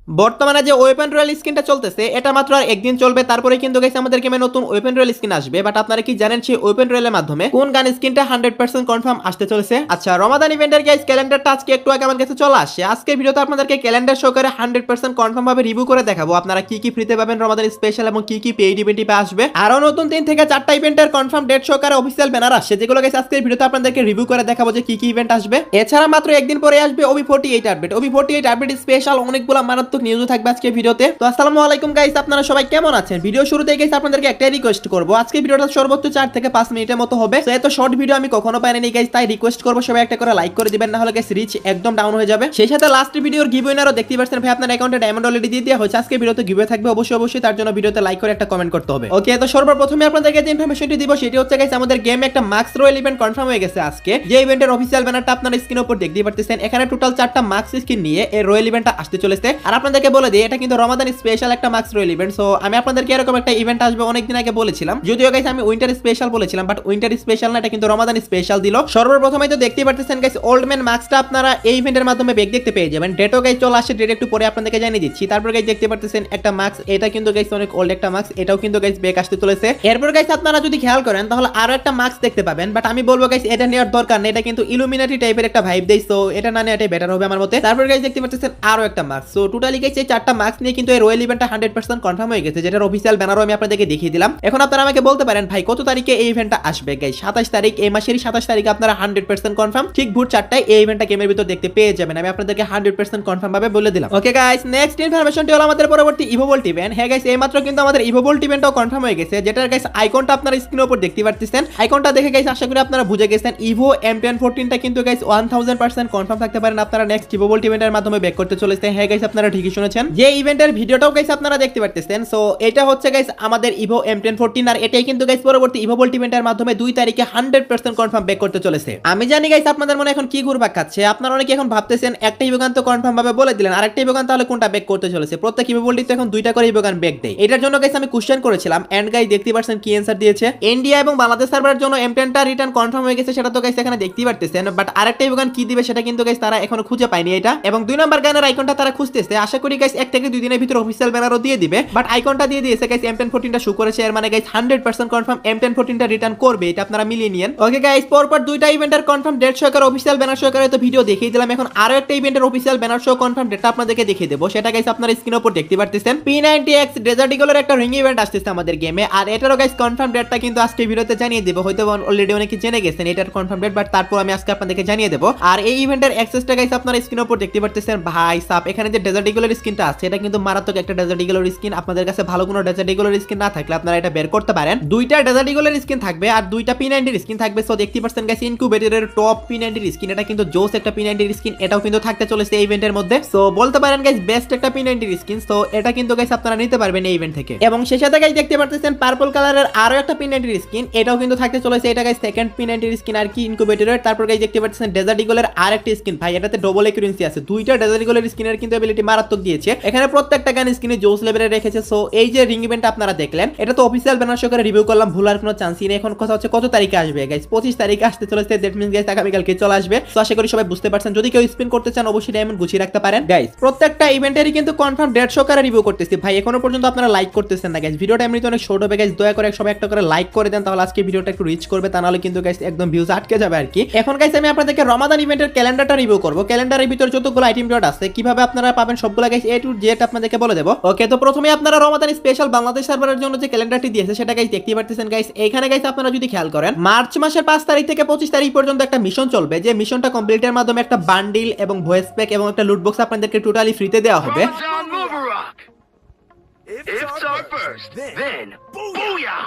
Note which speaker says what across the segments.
Speaker 1: বর্তমানে যে weapon royal স্কিনটা চলতেছে এটা মাত্র আর একদিন চলবে, তারপরে কিন্তু গাইস আমাদের গেমে নতুন ওয়েপন রয়্যাল স্কিন আসবে। বাট আপনারা কি জানেন সেই ওয়েপন রয়্যালের মাধ্যমে কোন গান স্কিনটা 100% কনফার্ম আসতে চলেছে? আচ্ছা, রমাদান ইভেন্টের গাইস ক্যালেন্ডারটা আজকে একটু আগে আমার কাছে চলে আসে। আজকের ভিডিওতে আপনাদেরকে ক্যালেন্ডার সহকারে 100% কনফার্ম ভাবে রিভিউ করে দেখাবো আপনারা কি কি ফ্রিতে পাবেন রমাদান স্পেশাল এবং কি কি পেইড ইভেন্টে আসবে। আরো নতুন 3 থেকে 4টা ইভেন্টের কনফার্ম ডেট সহকারে অফিসিয়াল ব্যানার আসছে, যেগুলো গাইস আজকের ভিডিওতে আপনাদেরকে রিভিউ করে দেখাবো যে কি কি ইভেন্ট আসবে। এছাড়া মাত্র একদিন পরে আসবে OB48 update. OB48 update special অনেকগুলো মারাত্মক নিউজও থাকবে আজকে ভিডিওতে। তো আসসালামু আলাইকুম গাইস, আপনারা সবাই কেমন আছেন? ভিডিও শুরুতেই গাইস আপনাদেরকে একটাই রিকোয়েস্ট করব, আজকে ভিডিওটা সর্বোচ্চ 4 থেকে 5 মিনিটের মতো হবে। তো এত শর্ট ভিডিও আমি কখনো পাইনি গাইস, তাই রিকোয়েস্ট করব সবাই একটা করে লাইক করে দিবেন, না হলে গাইস রিচ একদম ডাউন হয়ে যাবে। সেই সাথে লাস্ট ভিডিওর গিভওয়েনারও দেখতে পাচ্ছেন ভাই, আপনার অ্যাকাউন্টে ডায়মন্ড অলরেডি দিয়ে দেওয়া হয়েছে। আজকে ভিডিওতে গিভওয়ে থাকবে অবশ্যই, তার জন্য ভিডিওতে লাইক করে একটা কমেন্ট করতে হবে। ওকে, তো সর্বপ্রথমে আপনাদেরকে যে ইনফরমেশনটি দিব সেটি হচ্ছে গাইস আমাদের গেমে একটা মার্কস রয়্যাল ইভেন্ট কনফার্ম হয়ে গেছে আজকে। যে ইভেন্টের অফিসিয়াল ব্যানারটা আপনারা স্ক্রিনের উপর দেখতে পাচ্ছেন, এখানে টোটাল 4টা মার্কস স্কিন নিয়ে এই রয়্যাল ইভেন্টটা আসতে চলেছে। আর আপনাদেরকে বলে দিই এটা কিন্তু রমাদান স্পেশাল একটা মার্কস রয়্যাল ইভেন্ট। সো আমি আপনাদেরকে এরকম একটা ইভেন্ট আসবে অনেকদিন আগে বলেছিলাম, যদিও গাইস আমি উইন্টার স্পেশাল বলেছিলাম, বাট উইন্টার স্পেশাল না, এটা কিন্তু রমাদান স্পেশাল দিল। সর্বপ্রথমে তো দেখতেই পাচ্ছেন গাইস ওল্ড ম্যান মার্কসটা আপনারা এই ইভেন্টের মাধ্যমে বেগ দেখতে পেয়ে যাবেন। ডেটও গাইস চলে আসে, ডেট একটু পরে আপনাদেরকে জানিয়ে দিচ্ছি। তারপর গাইস দেখতে পাচ্ছেন একটা মার্কস, এটা কিন্তু গাইস অনেক ওল্ড একটা মার্কস, এটাও কিন্তু গাইস বেগ আসতে চলেছে। এরপর গাইস আপনারা যদি খেয়াল করেন তাহলে আরো একটা মার্কস দেখতে পাবেন, বাট আমি বলবো গাইস এটা নেওয়ার দরকার নেই, এটা কিন্তু ইলুমিনাটি টাইপের একটা ভাইব দেয়, সো এটা না নেওয়াটাই বেটার হবে আমার মতে। তারপর গাইস দেখতে পাচ্ছেন আরো একটা মার্কস। সো টোটালি গাইস এই 4টা মার্কস নিয়ে কিন্তু এই রয়্যাল ইভেন্টটা 100% কনফার্ম হয়ে গেছে, যেটার অফিসিয়াল ব্যানারও আমি আপনাদেরকে দেখিয়ে দিলাম। এখন আপনারা আমাকে বলতে পারেন ভাই কত তারিখে এই ইভেন্টটা আসবে? গাইস 27 তারিখ, এই মাসের 27 তারিখে আপনারা 100% কনফার্ম ঠিক ভোর 4টায় এই ইভেন্টটা গেমের ভিতর দেখতে পেয়ে যাবেন। আমি আপনাদেরকে 100% কনফার্ম ভাবে বলে দিলাম। ওকে গাইস, নেক্সট ইনফরমেশনটি হলো আমাদের পরবর্তী ইভোভোল্ট ইভেন্ট। হ্যাঁ গাইস, এইমাত্র কিন্তু আমাদের ইভোভোল্ট ইভেন্টও কনফার্ম হয়ে গেছে, যেটার গাইস আইকনটা আপনারা স্ক্রিনের উপর দেখতে পাচ্ছেন। আইকনটা দেখে গাইস আশা করি আপনারা বুঝে গেছেন ইভো M1014টা কিন্তু গাইস 1000% কনফার্ম থাকতে পারেন আপনারা নেক্সট ইভোভোল্ট ইভেন্টের মাধ্যমে ব্যাক করতে চলেছে। হ্যাঁ গাইস, আপনারা ঠিকই শুনেছেন, যে ইভেন্টের ভিডিওটাও গাইস আপনারা দেখতে পাচ্ছেন। সো এটা হচ্ছে গাইস আমাদের ইভো M1014, আর এটাই কিন্তু গাইস পরবর্তী ইভোভোল্ট ইভেন্টের মাধ্যমে 2 তারিখে 100% কনফার্ম ব্যাক করতে চলেছে। আমি জানি গাইস আপনাদের মনে এখন কি ঘুরপাক খাচ্ছে, আপনারা অনেকে এখন ভাবতেছেন একটা ইভোগান তো কনফার্ম ভাবে বলে দিলেন, আরেকটা ইভোগান তাহলে কোনটা ব্যাক করতে চলেছে? প্রত্যেক ইভোভোল্টই তো এখন 2টা করে ইভোগান ব্যাক দেয়। এটার জন্য গাইস আমি কোশ্চেন করেছিলাম, এন্ড গাইস দেখতে পাচ্ছেন কি অ্যানসার দিয়েছে। ইন্ডিয়া এবং বাংলাদেশ সার্ভারের জন্য M10টা রিটার্ন কনফার্ম হয়ে গেছে, সেটা তো গাইস এখানে দেখতেই পারতেছেন, বাট আরেকটা ইভোগান কি দিবে সেটা কিন্তু গাইস তারা এখনো খুঁজে পায়নি এটা, এবং 2 নাম্বার গানের আইকনটা তারা খুঁজতেছে। আশা করি গাইস 1 থেকে 2 দিনের ভিতর অফিশিয়াল ব্যানারও দিয়ে দিবে, বাট আইকনটা দিয়ে দিয়েছে গাইস M1014টা শো করেছে, এর মানে গাইস 100% কনফার্ম M1014টা রিটার্ন করবে, এটা আপনারা মিলিয়ে নিয়েন। ওকে গাইস, পরপর 2টা ইভেন্টের কনফার্ম ডেট সহকারে অফিশিয়াল ব্যানার সহকারে তো ভিডিও দেখিয়ে দিলাম। এখন আরো একটা ইভেন্টের অফিশিয়াল ব্যানার সহ কনফার্ম ডেটটা আপনাদেরকে দেখিয়ে দেব, সেটা গাইস আপনারা স্ক্রিনের উপর দেখতে পাচ্ছেন। P90X ডেজার্ট ইগলের একটা রিং ইভেন্ট আসছে আমাদের গেমে, আর এটারও গাইস কনফার্ম ডেটটা কিন্তু আজকে ভিডিওতে জানিয়ে দেব। হয়তো অলরেডি অনেকে জেনে গেছেন এটার কনফার্ম ডেট, বাট তারপর আমি আজকে আপনাদেরকে জানিয়ে দেব। আর এই ইভেন্টের অ্যাক্সেসটা গাইস আপনারা স্ক্রিনের উপর দেখতে পাচ্ছেন। ভাই সাপ, এখানে যে ডেজার্ট ইগলের স্কিনটা আছে এটা কিন্তু মারাত্মক একটা ডেজার্ট ইগলের স্কিন। আপনাদের কাছে ভালো কোনো ডেজার্ট ইগলের স্কিন না থাকলে আপনারা এটা বের করতে পারেন। 2টা ডেজার্ট ইগলের স্কিন থাকবে আর 2টা P90 স্কিন থাকবে। সো দেখতে পাচ্ছেন গাইস ইনকিউবেটরের টপ P90 স্কিন, এটা কিন্তু জোস একটা P90 স্কিন, এটাও কিন্তু থাকতে চলেছে এই ইভেন্টের মধ্যে। সো বলতে পারেন গাইস বেস্ট একটা P90 স্কিন। সো এটা কিন্তু গাইস আপনারা নিতে পারবেন এই ইভেন্ট থেকে। এবং সেই সাথে গাইস দেখতে পাচ্ছেন পার্পল কালারের আরো একটা P90 স্কিন, এটাও কিন্তু থাকতে চলেছে। এটা গাইস সেকেন্ড P90 স্কিন আর কি ইনকিউবেটরের। তারপর গাইস দেখতে পাচ্ছেন ডেজার্ট ইগলের আরেকটা স্কিন, ভাই এটাতে ডবল একুরেন্সি আছে। 2টা ডেজার্ট ইগলের স্কিনের কিন্তু এবিলিটি মারাত্মক দিয়েছে, এখানে প্রত্যেকটা গান স্কিনে জোস লেভেলে রেখেছে। সো এই যে রিং ইভেন্ট আপনারা দেখলেন, এটা তো অফিশিয়াল ব্যানার সহকারে রিভিউ করলাম, ভুলার কোনো চান্সই নেই। এখন কথা হচ্ছে কত তারিখে আসবে গাইস? 25 তারিখে আসতে চলেছে, দ্যাট মিন্স গাইস আগামী কালকে চলে আসবে। সো আশা করি সবাই বুঝতে পারছেন। যদি কেউ স্পিন করতে চান অবশ্যই ডায়মন্ড গুছিয়ে রাখতে পারেন গাইস। প্রত্যেকটা ইভেন্টেরই কিন্তু কনফার্ম ডেট সহকারে রিভিউ করতেছি। ভাই এখনো পর্যন্ত আপনারা লাইক করতেছেন না গাইস, ভিডিওটা এমনিতে অনেক শর্ট হবে গাইস, দয়া করে সবাই একটা করে লাইক করে দেন, তাহলে আজকে ভিডিওটা একটু রিচ করবে, তা নাহলে কিন্তু গাইস একদম ভিউজ আটকে যাবে আর কি। এখন গাইস আমি আপনাদেরকে রমাদান ইভেন্টের ক্যালেন্ডারটা রিভিউ করব। ক্যালেন্ডারের ভিতর যতগুলো আইটেম ডট আছে কিভাবে আপনারা পাবেন সবগুলো গাইস A to Z আপনাদেরকে বলে দেব। ওকে, তো প্রথমে আপনারা রমাদান স্পেশাল বাংলাদেশ সার্ভারের জন্য যে ক্যালেন্ডারটি দিয়েছে সেটা গাইস দেখতে পাচ্ছেন গাইস। এখানে গাইস আপনারা যদি খেয়াল করেন মার্চ মাসের 5 তারিখ থেকে 25 তারিখ পর্যন্ত একটা মিশন চলবে, যে মিশনটা কমপ্লিটের মাধ্যমে একটা বান্ডিল এবং ভয়েস প্যাক এবং একটা লুট বক্স আপনাদেরকে টোটালি ফ্রিতে দেওয়া হবে।
Speaker 2: Ifs are first, then booyah!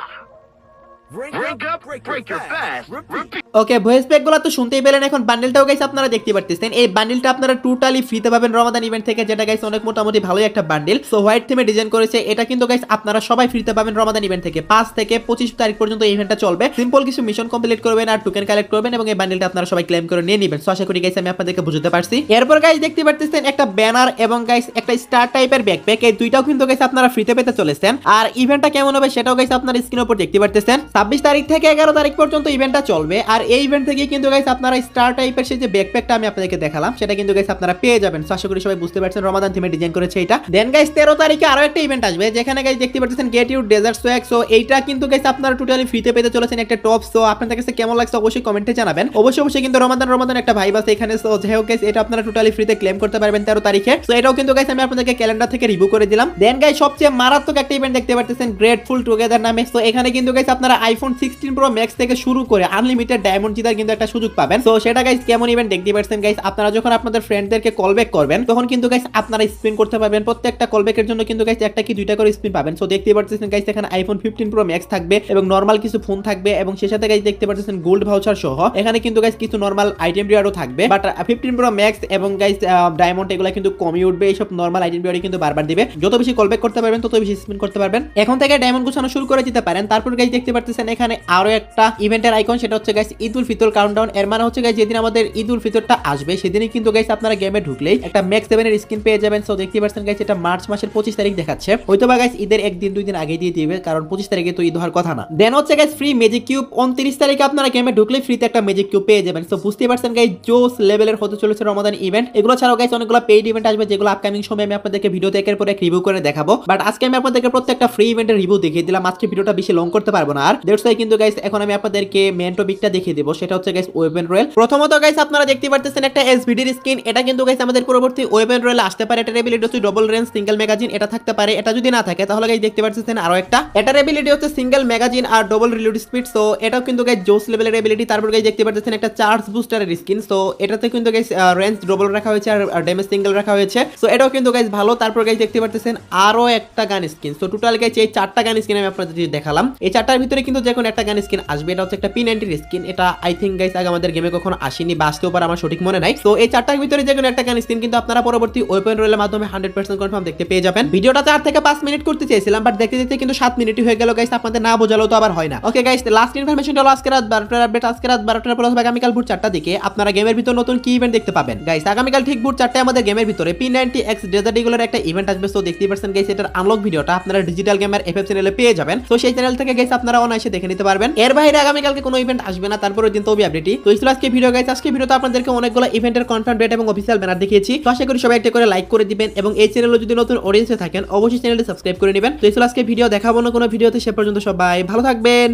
Speaker 2: Rank up, break your fast, repeat.
Speaker 1: Okay, voice প্যাকগুলো তো শুনতেই পেলেন। এখন বান্ডেলটাও গাইস আপনারা দেখতে পাচ্ছেন। এই বান্ডেলটা আপনারা টোটালি ফ্রিতে পাবেন রমাদান ইভেন্ট থেকে, যেটা গাইস অনেক মোটামুটি ভালোই একটা বান্ডেল। সো হোয়াইট থিমে ডিজাইন করেছে, এটা কিন্তু গাইস আপনারা সবাই ফ্রিতে পাবেন রমাদান ইভেন্ট থেকে। 5 থেকে 25 তারিখ পর্যন্ত এই ইভেন্টটা চলবে। সিম্পল কিছু মিশন কমপ্লিট করবেন আর টোকেন কালেক্ট করবেন এবং এই বান্ডেলটা আপনারা সবাই ক্লেম করে নিয়ে নেবেন। সো আশা করি গাইস আমি আপনাদেরকে বুঝতে পারছি। এরপর গাইস দেখতে পাচ্ছেন একটা ব্যানার এবং গাইস একটা স্টার টাইপের ব্যাকপ্যাক, এই দুইটাও কিন্তু গাইস আপনারা ফ্রিতে পেতে চলেছেন। আর ইভেন্টটা কেমন হবে সেটাও গাইস আপনারা স্ক্রিনের উপর দেখতে পাচ্ছেন। 26 তারিখ থেকে 11 তারিখ পর্যন্ত ইভেন্টটা চলবে। আর এই ইভেন্ট থেকে কিন্তু গাইস আপনারা স্টার টাইপের সেই যে ব্যাকপ্যাকটা আমি আপনাদেরকে দেখালাম সেটা কিন্তু গাইস আপনারা পেয়ে যাবেন। সো আশা করি সবাই বুঝতে পারছেন রমাদান থিমে ডিজাইন করেছে এটা। দেন গাইস 13 তারিখে আরো একটা ইভেন্ট আসবে যেখানে গাইস দেখতে পাচ্ছেন get you desert swag. So এইটা কিন্তু গাইস আপনারা টোটালি ফ্রিতে পেতে চলেছেন একটা টপ। সো আপনাদের কাছে কেমন লাগছে অবশ্যই কমেন্টে জানাবেন। অবশ্যই কিন্তু রমাদান একটা ভাইব আছে এখানে। সো যাই হোক গাইস এটা আপনারা টোটালি ফ্রিতে ক্লেম করতে পারবেন 13 তারিখে। সো এটাও কিন্তু গাইস আমি আপনাদেরকে ক্যালেন্ডার থেকে রিভিউ করে দিলাম। দেন গাইস সবচেয়ে মারাত্মক একটা ইভেন্ট দেখতে পাচ্ছেন গ্রেটফুল টুগেদার নামে। সো এখানে কিন্তু গাইস আপনারা আইফোন 16 প্রো ম্যাক্স থেকে শুরু করে আনলিমিটেড ডায়মন্ড জেতার কিন্তু একটা সুযোগ পাবেন। সো সেটা গাইস কেমন ইভেন্ট দেখতে পাচ্ছেন গাইস, আপনারা যখন আপনাদের ফ্রেন্ডদেরকে কল ব্যাক করবেন তখন কিন্তু গাইস আপনারা স্পিন করতে পারবেন। প্রত্যেকটা কল ব্যাকের জন্য কিন্তু গাইস একটা কি দুইটা করে স্পিন পাবেন। সো দেখতে পাচ্ছেন গাইস এখানে আইফোন 15 প্রো ম্যাক্স থাকবে এবং নরমাল কিছু ফোন থাকবে এবং সেই সাথে গাইস দেখতে পাচ্ছেন গোল্ড ভাউচার সহ এখানে কিন্তু গাইস কিছু নরমাল আইটেম রিওয়ার্ডও থাকবে। বাট 15 প্রো ম্যাক্স এবং গাইস ডায়মন্ড এগুলা কিন্তু কমই উঠবে। এইসব নরমাল আইটেম রিওয়ার্ড কিন্তু বারবার দিবে। যত বেশি কল ব্যাক করতে পারবেন তত বেশি স্পিন করতে পারবেন। এখন থেকে ডায়মন্ড গুছানো শুরু করে দিতে পারেন। তারপর গাইস দেখতে পাচ্ছেন এখানে আরো একটা ইভেন্টের আইকন, সেটা হচ্ছে গাইস ঈদ উল ফিতর কাউন্টডাউন। এর মানে হচ্ছে গাইস যেদিন আমাদের ঈদ উল ফিতরটা আসবে সেদিনই কিন্তু গাইস আপনারা গেমে ঢুকলেই একটা ম্যাক্স 7 এর স্কিন পেয়ে যাবেন। সো দেখতে পাচ্ছেন গাইস এটা মার্চ মাসের 25 তারিখ দেখাচ্ছে। হয়তোবা গাইস ঈদের একদিন দুই দিন আগে দিয়ে দিবে কারণ 25 তারিখে তো ঈদ হওয়ার কথা না। দেন হচ্ছে গাইস ফ্রি ম্যাজিক কিউব 29 তারিখে আপনারা গেমে ঢুকলে ফ্রিতে একটা ম্যাজিক কিউব পেয়ে যাবেন। সো বুঝতে পারছেন গাইস জোস লেভেলের হতে চলেছে রমাদান ইভেন্ট। এগুলো ছাড়াও গাইস অনেকগুলো পেইড ইভেন্ট আসবে যেগুলো আপকামিং সময় আমি আপনাদেরকে ভিডিওতে একের পর এক রিভিউ করে দেখাবো। বাট আজকে আমি আপনাদেরকে প্রত্যেকটা ফ্রি ইভেন্টের রিভিউ দেখিয়ে দিলাম। আজকে ভিডিওটা বেশি লং করতে পারবো না। আর দ্যাটস ওয়াই কিন্তু গাইস এখন আমি আপনাদেরকে মেইন টপিকটা দেখিয়ে দেব, সেটা হচ্ছে গাইস ওয়েপন রয়েল। প্রথমত গাইস আপনারা দেখতে পাচ্ছেন একটা এসভিডির স্কিন। এটা কিন্তু গাইস আমাদের পরবর্তী ওয়েপন রয়েলে আসতে পারে। এটার এবিলিটি হচ্ছে ডবল রেঞ্জ সিঙ্গেল ম্যাগাজিন, এটা থাকতে পারে। এটা যদি না থাকে তাহলে গাইস দেখতে পাচ্ছেন আরো একটা, এটার এবিলিটি হচ্ছে সিঙ্গেল ম্যাগাজিন আর ডবল রিলোড স্পিড। সো এটাও কিন্তু গাইস জোস লেভেলের এবিলিটি। তারপর গাইস দেখতে পাচ্ছেন একটা চার্জ বুস্টারের স্কিন। সো এটাতে কিন্তু গাইস রেঞ্জ ডবল রাখা হয়েছে আর ড্যামেজ সিঙ্গেল রাখা হয়েছে। সো এটাও কিন্তু গাইস ভালো। তারপর গাইস দেখতে পাচ্ছেন আরো একটা গান স্কিন। সো টোটাল গাইস এই চারটা গান স্কিন আমি আপনাদের দেখালাম। এই চারটার ভিতরে কিন্তু যে কোনো একটা গান স্কিন আসবে। এটা হচ্ছে একটা P90 স্কিন। এটা আই থিংক গাইস আগে আমাদের গেমে কখনো আসেনি বা আসতেও পারে, আমার সঠিক মনে নাই। তো এই চারটার ভিতরে যে কোনো একটা গান স্কিন কিন্তু আপনারা পরবর্তী ওয়েপন রয়েলের মাধ্যমে 100% কনফার্ম দেখতে পেয়ে যাবেন। ভিডিওটা 4 থেকে 5 মিনিট করতে চেয়েছিলাম বাট দেখতে দেখতে কিন্তু 7 মিনিটই হয়ে গেল গাইস। আপনাদের না বোঝালেও তো আবার হয় না। ওকে গাইস লাস্ট ইনফরমেশনটা হলো আজকে রাত 12টার আপডেট। আজকে রাত 12টার পর অথবা আগামীকাল ভোর 4টা দিকে আপনারা গেমের ভিতর নতুন কি ইভেন্ট দেখতে পাবেন। গাইস আগামীকাল ঠিক ভোর 4টায় আমাদের গেমের ভিতরে P90X ডেজার্ট ইগলের একটা ইভেন্ট আসবে। সো দেখতেই পাচ্ছেন গাইস এটার আনলক ভিডিওটা আপনারা ডিজিটাল গেমার FF চ্যানেলে পেয়ে যাবেন। তো সেই চ্যানেল থেকে গাইস আপনারা অনায়াসে দেখে নিতে পারবেন। এর বাইরে আগামীকালকে কোনো ইভেন্ট আসবে না, তারপরের দিন তবে আপডেটই। তো এই ছিল আজকে ভিডিও গাইস। আজকে ভিডিওতে আপনাদেরকে অনেকগুলো ইভেন্টের কনফার্ম ডেট এবং অফিসিয়াল ব্যানার দেখিয়েছি। তো আশা করি সবাই একটা করে লাইক করে দিবেন এবং এই চ্যানেলে যদি নতুন অডিয়েন্সে থাকেন অবশ্যই চ্যানেলটি সাবস্ক্রাইব করে নেবেন। তো এই ছিল আজকে ভিডিও, দেখাবো না কোনো ভিডিওতে। সে পর্যন্ত সবাই ভালো থাকবেন।